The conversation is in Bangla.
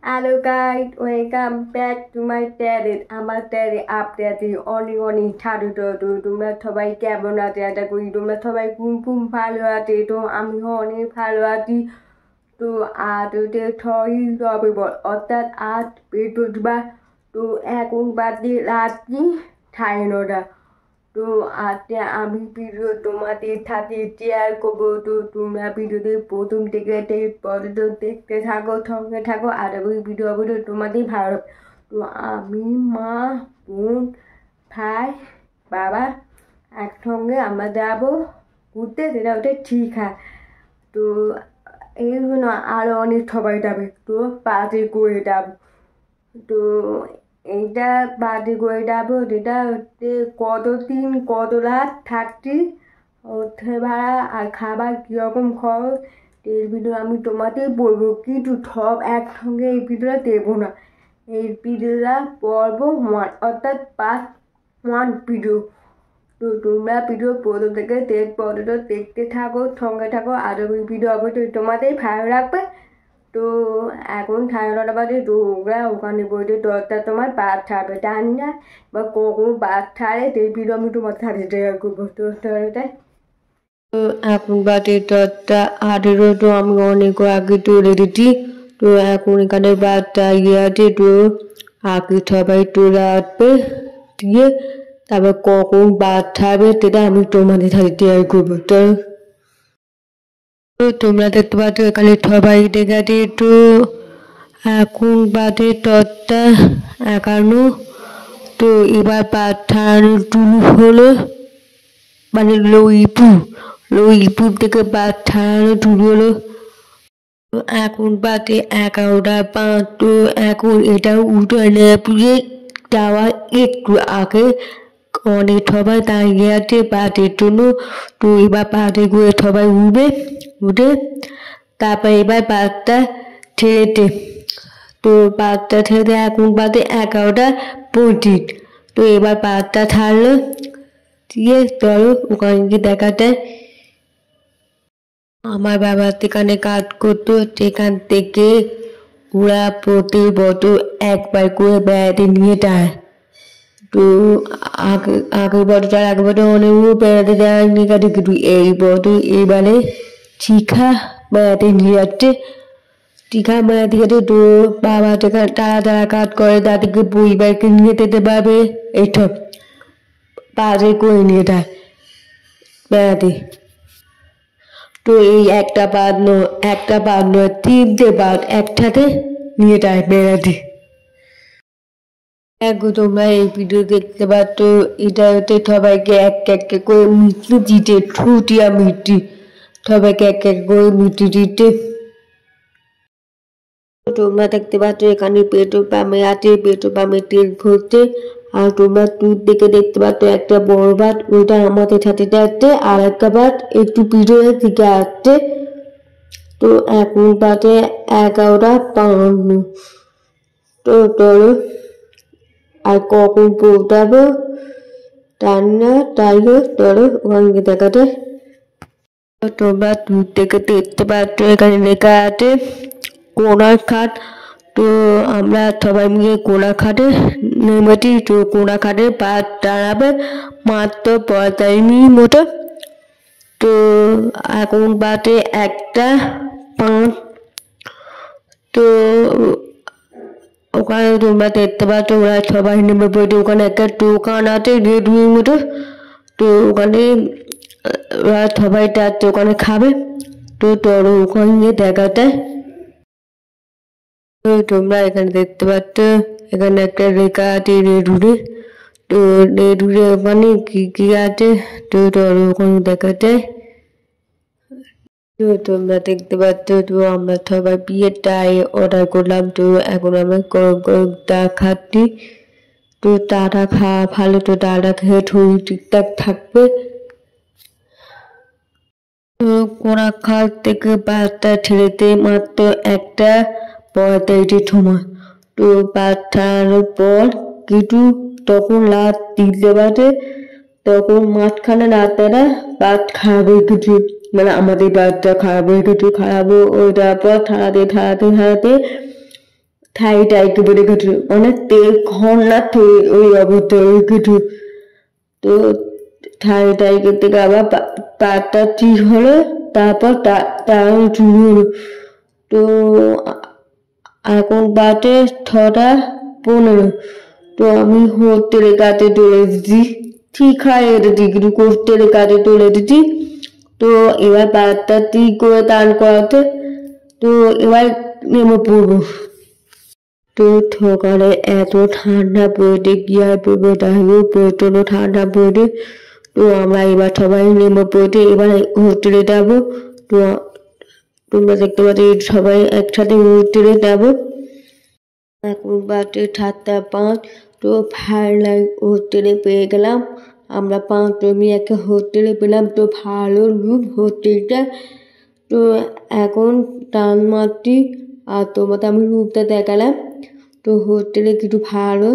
Hello guys, welcome back to my channel. আমার চ্যানেলে আপনাদের অনেক অনেক স্বাগত। তো তোমরা সবাই কেমন আছো? আশা করি তোমরা সবাই খুব ভালো আছে। তো আমিও অনেক ভালো আছি। তো আজ হচ্ছে 6ই নভেম্বর, অর্থাৎ আজ বৃহস্পতিবার। তো এখন বাজে রাত্রি 9:30। তো আজকে আমি ভিডিও তোমাদের সাথে শেয়ার করবো। তো তোমরা ভিডিওতে প্রথম থেকে পর্যন্ত দেখতে থাকো, সঙ্গে থাকো। আর ওই ভিডিওগুলো তোমাদের ভালো। তো আমি, মা, বোন, ভাই, বাবা একসঙ্গে আমরা যাবো ঘুরতে, সেটা হচ্ছে দীঘা। তো এই জন্য আরও অনেক সবাই যাবে। তো বাসে করে যাবো। তো এইটা বাসে করে যাবো, যেটা হচ্ছে কত দিন কত রাত থাকছি, হোটেল ভাড়া আর খাবার কীরকম খরচ, এই ভিডিও আমি তোমাদের বলবো, কিন্তু সব একসঙ্গে এই ভিডিওটা দেবো না। এই ভিডিওটা পর্ব 1, অর্থাৎ পার্ট 1 ভিডিও। তো তোমরা ভিডিও প্রথম থেকে শেষ পর্যন্ত দেখতে থাকো, সঙ্গে থাকো। আর ওই ভিডিও অবশ্যই তোমাদের ভালো লাগবে। তো এখন 9:30 বাজে। তো ওখানে বলছে 10টা তোমার বাস ছাড়বে, জানি না বা কখন বাস ছাড়ে, সেই ভিডিও আমি তোমার সাথে শেয়ার করবো। তো এখন বাজে 10:18। তো আমি অনেক আগে চলে দিচ্ছি। তো এখন এখানে বাসটা ইয়ে আছে। তো আগে সবাই চলে আসবে, দিয়ে তারপর কখন বাস ছাড়বে সেটা আমি তোমাদের সাথে শেয়ার করবো। তো তোমরা দেখতে পাচ্ছ এখানে সবাই দেখে। তো এখন বাজে 10:51। তো এবার বাস ছাড়ানো শুরু হলো, মানে লইপুর থেকে বাস ছাড়ানো শুরু হলো। এখন বাজে 11:05। তো এখন এটা উদয়পুরে যাওয়ার একটু আগে অনেক সবাই দাঁড়িয়ে আছে বাসের জন্য। তো এবার বাসে করে সবাই উঠে তারপর এবার বাসটা ছেড়েছে। তো বাসটা ছেড়ে এখন বাজে 11:25। তো এবার বাসটা ছাড়লো, দিয়ে চলো ওখানে গিয়ে দেখা যায়। আমার বাবা সেখানে কাজ করতো, সেখান থেকে ওরা প্রতি বছর একবার করে বেড়াতে নিয়ে যায়। তো আগের বছর অনেকগুলো বেড়াতে যায়নি কাছে, কিন্তু এই বছর এবারে দীঘা বেড়াতে নিয়ে যাচ্ছে। দীঘা বেড়াতে গেছে। তো বাবা যেখানে তারা কাজ করে, তাদেরকে পরিবারকে নিয়ে যেতে পারবে, এইসব বাসে করে নিয়ে যায় বেড়াতে। তো এই একটা বাদ নয় 3টে বাদ একসাথে নিয়ে যায় বেড়াতে। তোমরা এই ভিডিও দেখতে পাচ্ছ, এটা হচ্ছে সবাইকে এক করে মিষ্টি দিতে, ছুটিয়া মিষ্টি, সবাইকে এক করে মিষ্টি দিতে। তোমরা দেখতে পাচ্ছ এখানে পেট্রোল পাম্পে আছে, পেট্রোল পাম্পে তেল ভরছে। আর তোমরা দূর থেকে দেখতে পাচ্ছ একটা বড় বাস, ওইটা আমাদের সাথে যাচ্ছে। আর একটা বাস একটু পিছনের দিকে আসছে। তো এখন বাজে 11:52। তো চলো আর কখন পৌঁছাবো জানি না, তাই চলো ওখানে দেখা যায়। তোমরা দূর থেকে দেখতে পাচ্ছ এখানে লেখা আছে কোনাঘাট। তো আমরা সবাই মিলে কোনাঘাটে নেমেছি। তো কোনাঘাটে বাস দাঁড়াবে মাত্র 45 মিনিট মতো। তো এখন বাজে 1:05। তো ওখানে তোমরা দেখতে পাচ্ছ ওরা সবাই নেমে পড়েছে। ওখানে একটা দোকান আছে রেডমির মতো। তো ওখানে ওরা সবাই যাচ্ছে ওখানে খাবে। তো চলো ওখানে গিয়ে দেখা যায়। তো তোমরা এখানে দেখতে পাচ্ছ এখানে একটা লেখা আছে রেডুরে। তো রেডুরে ওখানে কি আছে, তো চলো ওখানে দেখা যায়। তো তোমরা দেখতে পাচ্ছ, তো আমরা সবাই বিয়ের টাই অর্ডার করলাম। তো এখন আমরা গরম গরম চা খাচ্ছি। তো চাটা খাওয়া ভালো, তো চাটা খেয়ে শরীর ঠিকঠাক থাকবে। তো কোনাঘাট থেকে বাসটা ছেড়েতে মাত্র 1:45 সময়। তো বাস ছাড়ানোর পর কিছু তখন রাত 3টে বাজে। তখন মাঝখানে রাতেরা বাস খারাপ হয়ে গেছে, মানে আমাদের বাসটা খারাপ হয়ে গেছে। খারাপ হয়ে যাওয়ার পর ঠাড়াতে থাইটা একেবারে কিছু অনেক তেল ঘন্না ওই অবস্থা ওই কিছু তো থাইটাই করতে আবার পাটা ঠিক হলো তারপর তার চুরি হলো তো এখন বাজে 6:15 তো আমি হোটেলের কাছে চলে এসেছি ঠিক হয় এসেছি কিন্তু হোটেলের কাছে চলে এসেছি তো এবার বাচ্চা ঠিক করে দান করাতে তো এবার নেমে পড়বো তো সকালে এত ঠান্ডা পড়েছে কি আর পড়বে তাহলে প্রচন্ড ঠান্ডা পড়ে তো আমরা এবার সবাই নেমে পড়েছে এবার হোটেলে যাবো তো তোমরা দেখতে পাচ্ছ সবাই একসাথে হোটেলে যাবো এখন বাজে 7:05 তো ফাইনাল হোটেলে পেয়ে গেলাম আমরা 5 জমি একটা হোটেলে পেলাম তো ভালো রুম হোটেলটা তো এখন টান মারছি আর তোমাকে আমি রুমটা দেখালাম তো হোটেলে কিছু ভালো